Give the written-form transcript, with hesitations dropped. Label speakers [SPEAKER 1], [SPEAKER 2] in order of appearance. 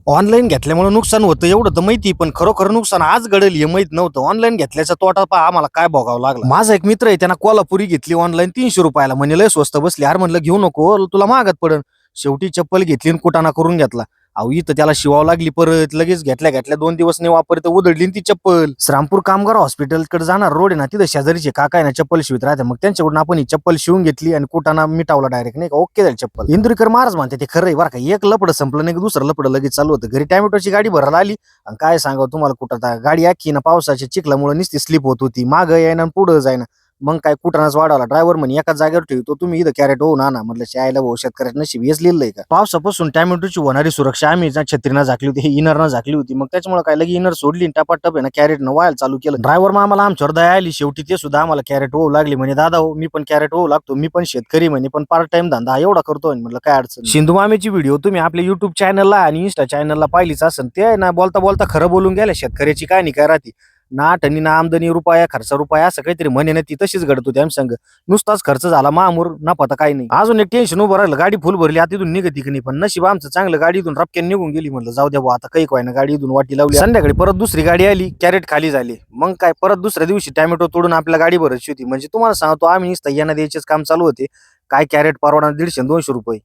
[SPEAKER 1] Online घेतल्यामुळे नुकसान होतं एवढं तर माहिती, पण खरोखर नुकसान आज घडेल हे माहित नव्हतं. ऑनलाईन घेतल्याचा तोटा पहा आम्हाला काय भोगावं लागला. माझा एक मित्र आहे, त्यांना कोल्हापुरी घेतली ऑनलाईन ₹300 म्हणजे लय स्वस्त बसली. यार म्हणलं घेऊ नको, तुला महागात पडन. शेवटी चप्पल घेतली आणि कुटाणा करून घेतला. अहो इथं त्याला शिवावं लागली, परत लगेच घेतल्या घेतल्या 2 दिवस नाही वापरत उधळली ती चप्पल. श्रामपूर कामगार हॉस्पिटलकडे जाणार रोड आहे ना, तिथं शेजारीचे काका आहे ना चप्पल शिवत राहते. मग त्यांच्याकडून आपण ही चप्पल शिवून घेतली आणि कुटाणा मिटावला डायरेक्ट, नाही का, ओके झाली चप्पल. इंदुरीकर महाराज म्हणते ते खरं आहे बरं का. एक लपड संपलं नाही की दुसरं लपड लगेच चालू होतं. घरी टॅमॅटोची गाडी भरायला आली आणि काय सांगावं तुम्हाला, कुठं गाडी अख्खी ना पावसाच्या चिखलामुळे नुसती स्लिप होत होती, मागं यायना पुढं जायना. मग काय कुठानाच वाढवला. ड्रायव्हर म्हणे एकाच जागेवर ठेवतो, तुम्ही इथं कॅरेट होऊन आणा. म्हटलं शाळेला भाऊ शेतकऱ्याचं नशीब हेच लिहिलंय का. पावसापासून टॅमॅटोची होणारी सुरक्षा आम्ही छत्रीनं झाकली होती, हे इनरनं झाकली होती. मग त्याच्यामुळे काय लगे इनर सोडली टपाटप आहे ना कॅरेटनं व्हायला चालू केलं. ड्रायव्हर आम्हाला आमच्यावर दया आली. शेवटी ते सुद्धा आम्हाला कॅरेट होऊ लागली. म्हणे दादा हो, मी पण कॅरेट होऊ लागतो, मी पण शेतकरी म्हणे, पण पार्ट टाइम धंदा एवढा करतोय. म्हटलं काय अडचण. सिंधू मामेची व्हिडिओ तुम्ही आपल्या युट्यूब चॅनलला आणि इन्स्टा चॅनलला पाहिलीच असेल. ते ना बोलता बोलता खरं बोलून गेल्या. शेतकऱ्याची काय नाही काय राहते ना, आठणी ना आमदनी रुपया खर्च रुपया असं काहीतरी म्हणे ना, ती तशीच घडत होती आम्ही संग. नुसताच खर्च झाला मामूर ना, पता काही नाही. अजून एक टेन्शन उभं राहिलं, गाडी फुल भरली आता इथून निघती की नाही, पण नशीब आमचं चांगलं, गाडी इथून रपक्यान निघून गेली. म्हणलं जाऊ द्या भाऊ, आता काही काय ना, गाडी इथून वाटी लावली. संध्याकाळी परत दुसरी गाडी आली, कॅरेट खाली झाली. मग काय परत दुसऱ्या दिवशी टॅमॅटो तोडून आपल्या गाडी भरायची होती. म्हणजे तुम्हाला सांगतो आम्ही नुसतं यांना द्यायचेच काम चालू होते. काय कॅरेट परवडणार ₹150-200.